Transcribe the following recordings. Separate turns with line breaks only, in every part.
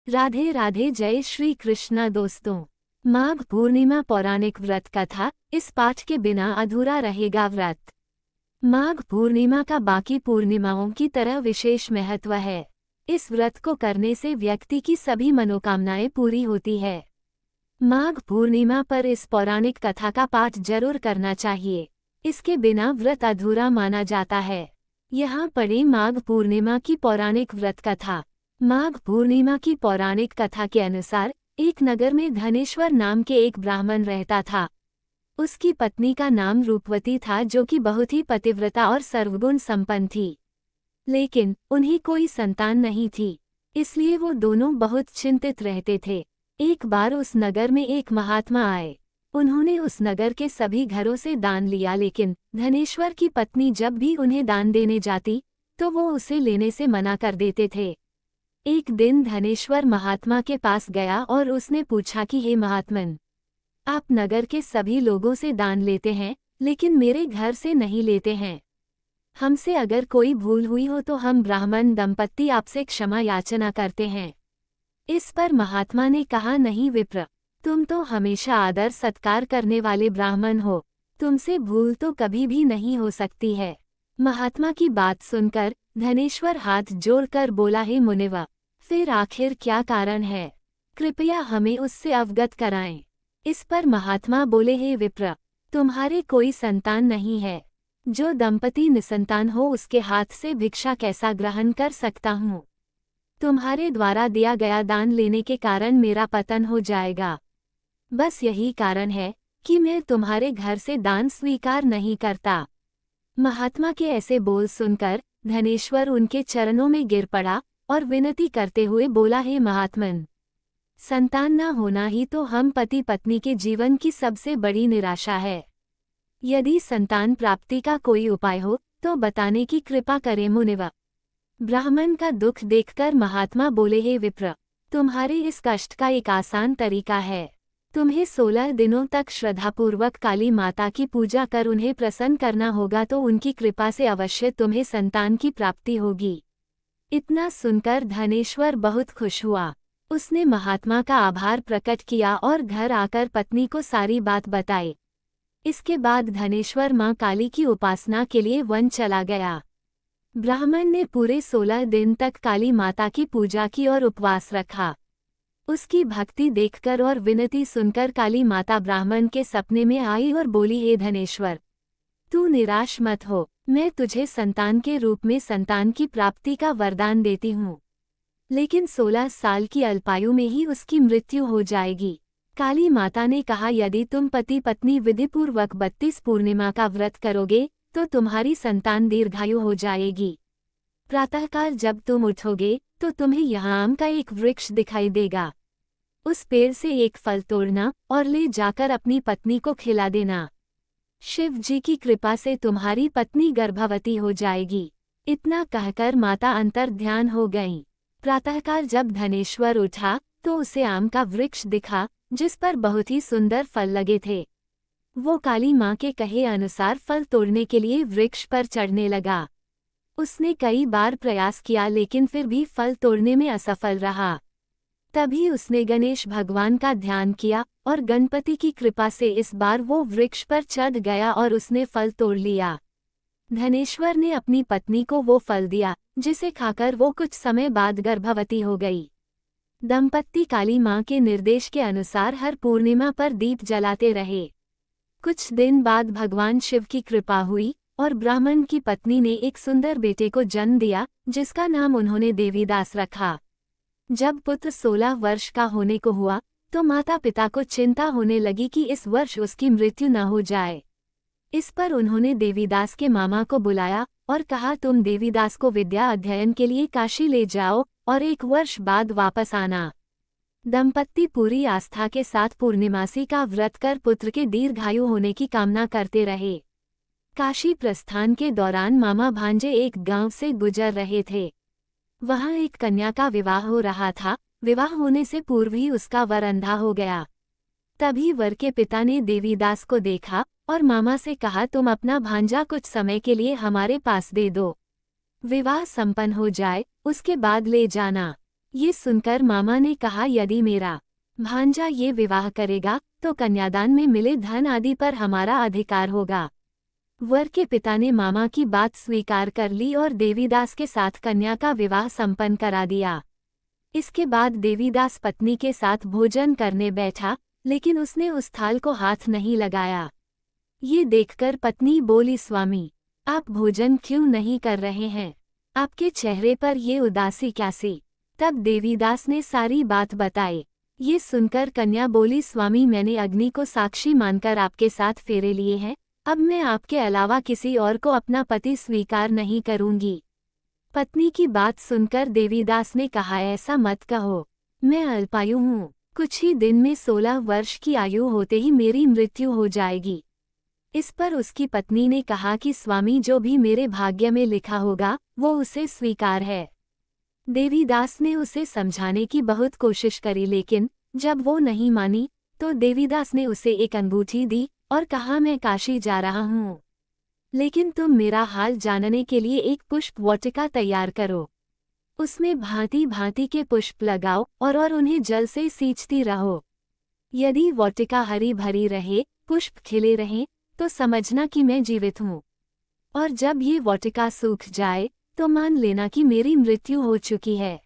राधे राधे, जय श्री कृष्णा दोस्तों। माघ पूर्णिमा पौराणिक व्रत कथा। इस पाठ के बिना अधूरा रहेगा व्रत। माघ पूर्णिमा का बाकी पूर्णिमाओं की तरह विशेष महत्व है। इस व्रत को करने से व्यक्ति की सभी मनोकामनाएं पूरी होती है। माघ पूर्णिमा पर इस पौराणिक कथा का पाठ जरूर करना चाहिए। इसके बिना व्रत अधूरा माना जाता है। यहाँ पढ़ें माघ पूर्णिमा की पौराणिक व्रत कथा। माघ पूर्णिमा की पौराणिक कथा के अनुसार एक नगर में धनेश्वर नाम के एक ब्राह्मण रहता था। उसकी पत्नी का नाम रूपवती था, जो कि बहुत ही पतिव्रता और सर्वगुण संपन्न थी। लेकिन उन्हें कोई संतान नहीं थी, इसलिए वो दोनों बहुत चिंतित रहते थे। एक बार उस नगर में एक महात्मा आए। उन्होंने उस नगर के सभी घरों से दान लिया, लेकिन धनेश्वर की पत्नी जब भी उन्हें दान देने जाती तो वो उसे लेने से मना कर देते थे। एक दिन धनेश्वर महात्मा के पास गया और उसने पूछा कि हे महात्मन, आप नगर के सभी लोगों से दान लेते हैं, लेकिन मेरे घर से नहीं लेते हैं। हमसे अगर कोई भूल हुई हो तो हम ब्राह्मण दंपत्ति आपसे क्षमा याचना करते हैं। इस पर महात्मा ने कहा, नहीं विप्र, तुम तो हमेशा आदर सत्कार करने वाले ब्राह्मण हो, तुमसे भूल तो कभी भी नहीं हो सकती है। महात्मा की बात सुनकर धनेश्वर हाथ जोड़कर बोला, हे मुनिवा, फिर आखिर क्या कारण है? कृपया हमें उससे अवगत कराएं। इस पर महात्मा बोले, हे विप्र, तुम्हारे कोई संतान नहीं है। जो दंपति निसंतान हो उसके हाथ से भिक्षा कैसा ग्रहण कर सकता हूँ? तुम्हारे द्वारा दिया गया दान लेने के कारण मेरा पतन हो जाएगा। बस यही कारण है कि मैं तुम्हारे घर से दान स्वीकार नहीं करता। महात्मा के ऐसे बोल सुनकर धनेश्वर उनके चरणों में गिर पड़ा और विनती करते हुए बोला, हे महात्मन, संतान न होना ही तो हम पति पत्नी के जीवन की सबसे बड़ी निराशा है। यदि संतान प्राप्ति का कोई उपाय हो तो बताने की कृपा करें मुनिवा। ब्राह्मण का दुख देखकर महात्मा बोले, हे विप्र, तुम्हारे इस कष्ट का एक आसान तरीका है। तुम्हें 16 दिनों तक श्रद्धापूर्वक काली माता की पूजा कर उन्हें प्रसन्न करना होगा, तो उनकी कृपा से अवश्य तुम्हें संतान की प्राप्ति होगी। इतना सुनकर धनेश्वर बहुत खुश हुआ। उसने महात्मा का आभार प्रकट किया और घर आकर पत्नी को सारी बात बताई। इसके बाद धनेश्वर मां काली की उपासना के लिए वन चला गया। ब्राह्मण ने पूरे 16 दिन तक काली माता की पूजा की और उपवास रखा। उसकी भक्ति देखकर और विनती सुनकर काली माता ब्राह्मण के सपने में आई और बोली, हे धनेश्वर, तू निराश मत हो, मैं तुझे संतान के रूप में संतान की प्राप्ति का वरदान देती हूँ, लेकिन 16 साल की अल्पायु में ही उसकी मृत्यु हो जाएगी। काली माता ने कहा, यदि तुम पति पत्नी विधिपूर्वक 32 पूर्णिमा का व्रत करोगे तो तुम्हारी संतान दीर्घायु हो जाएगी। प्रातःकाल जब तुम उठोगे तो तुम्हें यहाँ आम का एक वृक्ष दिखाई देगा। उस पेड़ से एक फल तोड़ना और ले जाकर अपनी पत्नी को खिला देना। शिव जी की कृपा से तुम्हारी पत्नी गर्भवती हो जाएगी। इतना कहकर माता अंतर ध्यान हो गईं। प्रातःकाल जब धनेश्वर उठा तो उसे आम का वृक्ष दिखा, जिस पर बहुत ही सुंदर फल लगे थे। वो काली माँ के कहे अनुसार फल तोड़ने के लिए वृक्ष पर चढ़ने लगा। उसने कई बार प्रयास किया, लेकिन फिर भी फल तोड़ने में असफल रहा। तभी उसने गणेश भगवान का ध्यान किया और गणपति की कृपा से इस बार वो वृक्ष पर चढ़ गया और उसने फल तोड़ लिया। धनेश्वर ने अपनी पत्नी को वो फल दिया, जिसे खाकर वो कुछ समय बाद गर्भवती हो गई। दंपत्ति काली माँ के निर्देश के अनुसार हर पूर्णिमा पर दीप जलाते रहे। कुछ दिन बाद भगवान शिव की कृपा हुई और ब्राह्मण की पत्नी ने एक सुंदर बेटे को जन्म दिया, जिसका नाम उन्होंने देवीदास रखा। जब पुत्र 16 वर्ष का होने को हुआ तो माता पिता को चिंता होने लगी कि इस वर्ष उसकी मृत्यु न हो जाए। इस पर उन्होंने देवीदास के मामा को बुलाया और कहा, तुम देवीदास को विद्या अध्ययन के लिए काशी ले जाओ और 1 वर्ष बाद वापस आना। दंपत्ति पूरी आस्था के साथ पूर्णिमासी का व्रत कर पुत्र के दीर्घायु होने की कामना करते रहे। काशी प्रस्थान के दौरान मामा भांजे एक गांव से गुजर रहे थे। वहां एक कन्या का विवाह हो रहा था। विवाह होने से पूर्व ही उसका वर अंधा हो गया। तभी वर के पिता ने देवीदास को देखा और मामा से कहा, तुम अपना भांजा कुछ समय के लिए हमारे पास दे दो। विवाह संपन्न हो जाए उसके बाद ले जाना। ये सुनकर मामा ने कहा, यदि मेरा भांजा ये विवाह करेगा तो कन्यादान में मिले धन आदि पर हमारा अधिकार होगा। वर के पिता ने मामा की बात स्वीकार कर ली और देवीदास के साथ कन्या का विवाह संपन्न करा दिया। इसके बाद देवीदास पत्नी के साथ भोजन करने बैठा, लेकिन उसने उस थाल को हाथ नहीं लगाया। ये देखकर पत्नी बोली, स्वामी आप भोजन क्यों नहीं कर रहे हैं? आपके चेहरे पर ये उदासी कैसी? तब देवीदास ने सारी बात बताई। ये सुनकर कन्या बोली, स्वामी मैंने अग्नि को साक्षी मानकर आपके साथ फेरे लिए हैं, अब मैं आपके अलावा किसी और को अपना पति स्वीकार नहीं करूंगी। पत्नी की बात सुनकर देवीदास ने कहा, ऐसा मत कहो, मैं अल्पायु हूँ, कुछ ही दिन में 16 वर्ष की आयु होते ही मेरी मृत्यु हो जाएगी। इस पर उसकी पत्नी ने कहा कि स्वामी जो भी मेरे भाग्य में लिखा होगा वो उसे स्वीकार है। देवीदास ने उसे समझाने की बहुत कोशिश करी, लेकिन जब वो नहीं मानी तो देवीदास ने उसे एक अंगूठी दी और कहा, मैं काशी जा रहा हूँ, लेकिन तुम मेरा हाल जानने के लिए एक पुष्प वाटिका तैयार करो। उसमें भांति भांति के पुष्प लगाओ और उन्हें जल से सींचती रहो। यदि वाटिका हरी भरी रहे, पुष्प खिले रहें, तो समझना कि मैं जीवित हूँ, और जब ये वाटिका सूख जाए तो मान लेना कि मेरी मृत्यु हो चुकी है।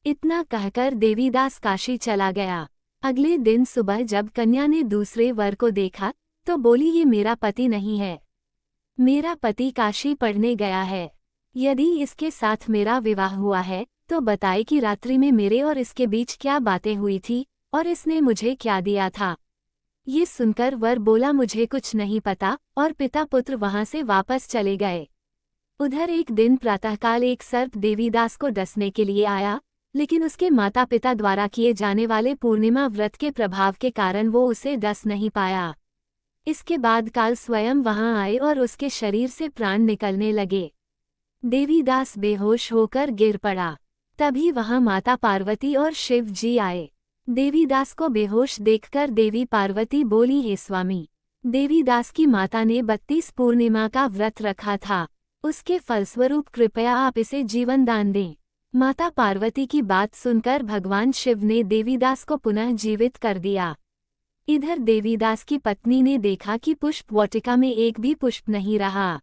इतना कहकर देवीदास काशी चला गया। अगले दिन सुबह जब कन्या ने दूसरे वर को देखा तो बोली, ये मेरा पति नहीं है, मेरा पति काशी पढ़ने गया है। यदि इसके साथ मेरा विवाह हुआ है तो बताए कि रात्रि में मेरे और इसके बीच क्या बातें हुई थी और इसने मुझे क्या दिया था। ये सुनकर वर बोला, मुझे कुछ नहीं पता, और पिता पुत्र वहां से वापस चले गए। उधर एक दिन प्रातःकाल एक सर्प देवीदास को डसने के लिए आया, लेकिन उसके माता पिता द्वारा किए जाने वाले पूर्णिमा व्रत के प्रभाव के कारण वो उसे डस नहीं पाया। इसके बाद काल स्वयं वहां आए और उसके शरीर से प्राण निकलने लगे। देवीदास बेहोश होकर गिर पड़ा। तभी वहां माता पार्वती और शिव जी आए। देवीदास को बेहोश देखकर देवी पार्वती बोली, हे स्वामी, देवीदास की माता ने 32 पूर्णिमा का व्रत रखा था, उसके फलस्वरूप कृपया आप इसे जीवन दान दें। माता पार्वती की बात सुनकर भगवान शिव ने देवीदास को पुनः जीवित कर दिया। इधर देवीदास की पत्नी ने देखा कि पुष्प वाटिका में एक भी पुष्प नहीं रहा।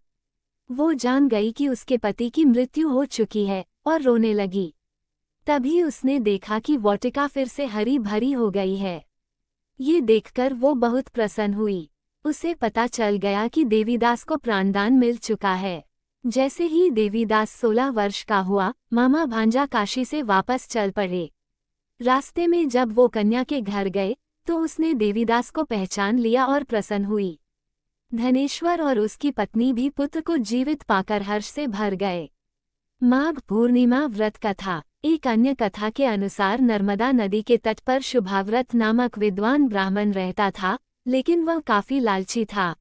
वो जान गई कि उसके पति की मृत्यु हो चुकी है और रोने लगी। तभी उसने देखा कि वाटिका फिर से हरी भरी हो गई है। ये देखकर वो बहुत प्रसन्न हुई। उसे पता चल गया कि देवीदास को प्राणदान मिल चुका है। जैसे ही देवीदास 16 वर्ष का हुआ, मामा भांजा काशी से वापस चल पड़े। रास्ते में जब वो कन्या के घर गए तो उसने देवीदास को पहचान लिया और प्रसन्न हुई। धनेश्वर और उसकी पत्नी भी पुत्र को जीवित पाकर हर्ष से भर गए। माघ पूर्णिमा व्रत कथा। एक अन्य कथा के अनुसार नर्मदा नदी के तट पर शुभाव्रत नामक विद्वान ब्राह्मण रहता था, लेकिन वह काफी लालची था।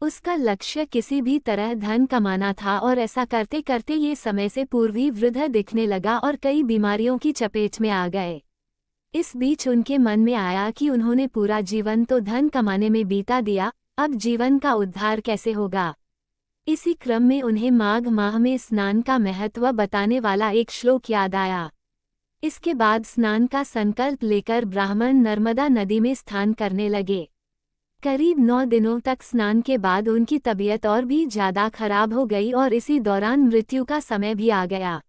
उसका लक्ष्य किसी भी तरह धन कमाना था और ऐसा करते करते ये समय से पूर्व ही वृद्ध दिखने लगा और कई बीमारियों की चपेट में आ गए। इस बीच उनके मन में आया कि उन्होंने पूरा जीवन तो धन कमाने में बीता दिया, अब जीवन का उद्धार कैसे होगा। इसी क्रम में उन्हें माघ माह में स्नान का महत्व बताने वाला एक श्लोक याद आया। इसके बाद स्नान का संकल्प लेकर ब्राह्मण नर्मदा नदी में स्नान करने लगे। करीब 9 दिनों तक स्नान के बाद उनकी तबीयत और भी ज्यादा खराब हो गई और इसी दौरान मृत्यु का समय भी आ गया।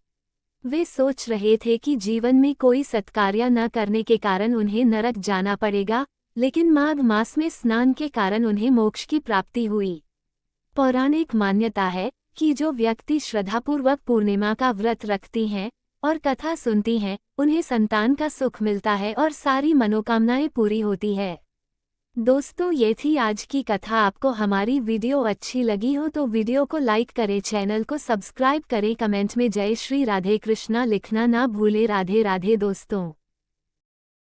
वे सोच रहे थे कि जीवन में कोई सत्कार्य न करने के कारण उन्हें नरक जाना पड़ेगा, लेकिन माघ मास में स्नान के कारण उन्हें मोक्ष की प्राप्ति हुई। पौराणिक मान्यता है कि जो व्यक्ति श्रद्धापूर्वक पूर्णिमा का व्रत रखती हैं और कथा सुनती हैं, उन्हें संतान का सुख मिलता है और सारी मनोकामनाएं पूरी होती है। दोस्तों, ये थी आज की कथा। आपको हमारी वीडियो अच्छी लगी हो तो वीडियो को लाइक करें, चैनल को सब्सक्राइब करें, कमेंट में जय श्री राधे कृष्णा लिखना ना भूले। राधे राधे दोस्तों।